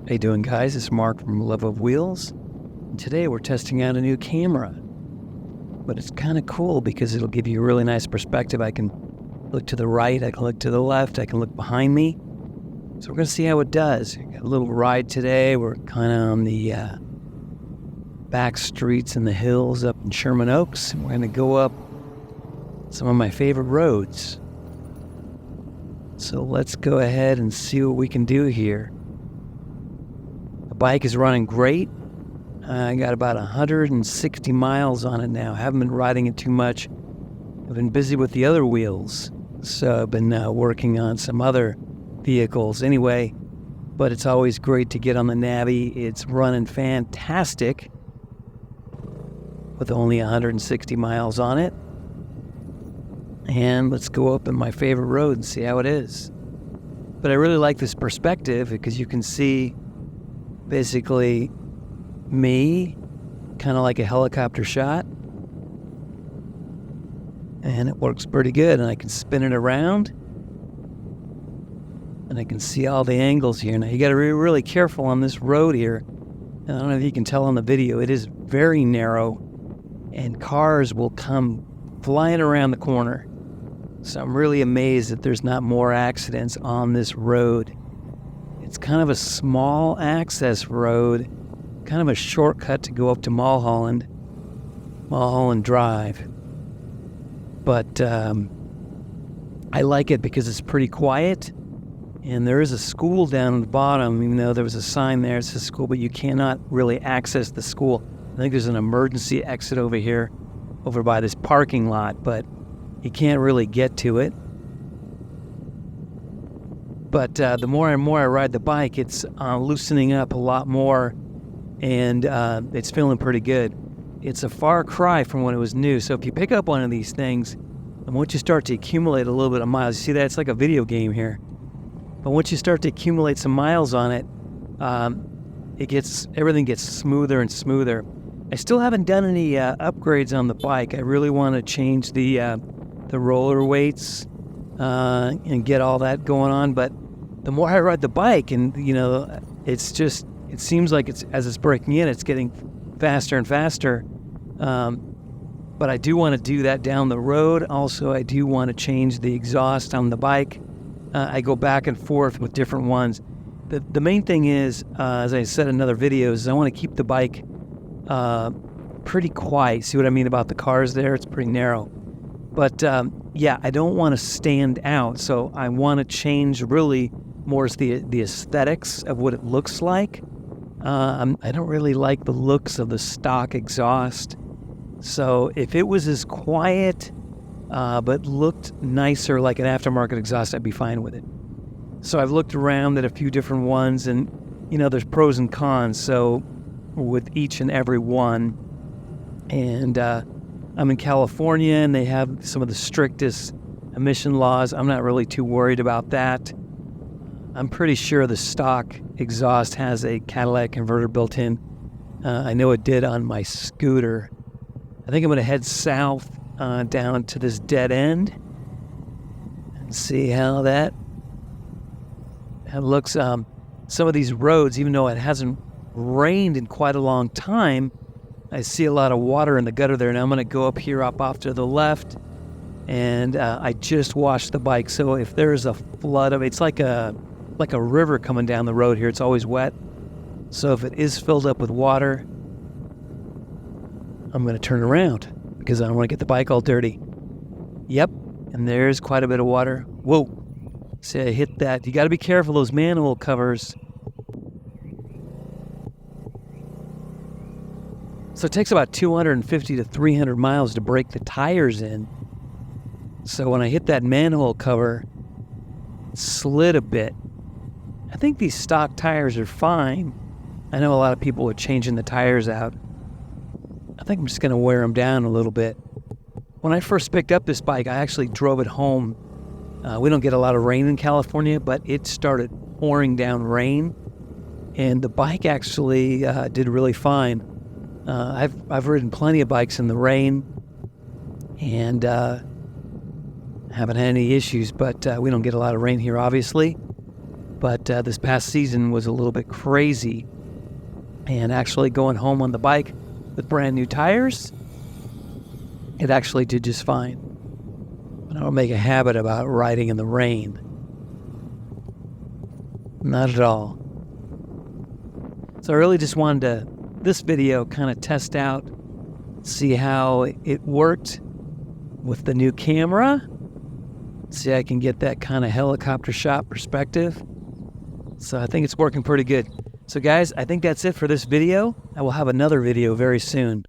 How you doing, guys? It's Mark from Love of Wheels. And today we're testing out a new camera. But it's kind of cool because it'll give you a really nice perspective. I can look to the right, I can look to the left, I can look behind me. So we're going to see how it does. Got a little ride today. We're kind of on the back streets and the hills up in Sherman Oaks. And we're going to go up some of my favorite roads. So let's go ahead and see what we can do here. The bike is running great. I got about 160 miles on it now. Haven't been riding it too much. I've been busy with the other wheels. So I've been working on some other vehicles anyway. But it's always great to get on the Navi. It's running fantastic with only 160 miles on it. And let's go up in my favorite road and see how it is. But I really like this perspective because you can see basically me, kind of like a helicopter shot. And it works pretty good. And I can spin it around. And I can see all the angles here. Now you got to be really careful on this road here. And I don't know if you can tell on the video, it is very narrow. And cars will come flying around the corner. So I'm really amazed that there's not more accidents on this road. It's kind of a small access road, kind of a shortcut to go up to Mulholland Drive. But I like it because it's pretty quiet, and there is a school down at the bottom, even though there was a sign there, it says school, but you cannot really access the school. I think there's an emergency exit over here, over by this parking lot, but you can't really get to it. But the more and more I ride the bike, it's loosening up a lot more, and it's feeling pretty good. It's a far cry from when it was new. So if you pick up one of these things, and once you start to accumulate a little bit of miles, you see that? It's like a video game here. But once you start to accumulate some miles on it, everything gets smoother and smoother. I still haven't done any upgrades on the bike. I really want to change the roller weights and get all that going on. But the more I ride the bike, and it seems like as it's breaking in, it's getting faster and faster. But I do want to do that down the road. Also, I do want to change the exhaust on the bike. I go back and forth with different ones. The main thing is, as I said in other videos, I want to keep the bike pretty quiet. See what I mean about the cars there? It's pretty narrow. But I don't want to stand out. So I want to change really more the aesthetics of what it looks like. I don't really like the looks of the stock exhaust. So if it was as quiet but looked nicer like an aftermarket exhaust, I'd be fine with it. So I've looked around at a few different ones, and there's pros and cons. So with each and every one, and I'm in California, and they have some of the strictest emission laws. I'm not really too worried about that. I'm pretty sure the stock exhaust has a catalytic converter built in. I know it did on my scooter. I think I'm going to head south down to this dead end and see how that looks. Some of these roads, even though it hasn't rained in quite a long time, I see a lot of water in the gutter there. Now I'm going to go up here, up off to the left, and I just washed the bike. So if there's a flood it's like a river coming down the road here. It's always wet. So if it is filled up with water, I'm going to turn around because I don't want to get the bike all dirty. Yep, and there's quite a bit of water. Whoa, see, I hit that. You got to be careful, those manhole covers. So it takes about 250 to 300 miles to break the tires in. So when I hit that manhole cover, it slid a bit. I think these stock tires are fine. I know a lot of people are changing the tires out. I think I'm just going to wear them down a little bit. When I first picked up this bike, I actually drove it home. We don't get a lot of rain in California, but it started pouring down rain. And the bike actually did really fine. I've ridden plenty of bikes in the rain, and haven't had any issues, but we don't get a lot of rain here, obviously. But this past season was a little bit crazy. And actually going home on the bike with brand new tires, it actually did just fine. I don't make a habit about riding in the rain. Not at all. So I really just wanted to, this video, kind of test out, see how it worked with the new camera. See, I can get that kind of helicopter shot perspective. So I think it's working pretty good. So guys, I think that's it for this video. I will have another video very soon.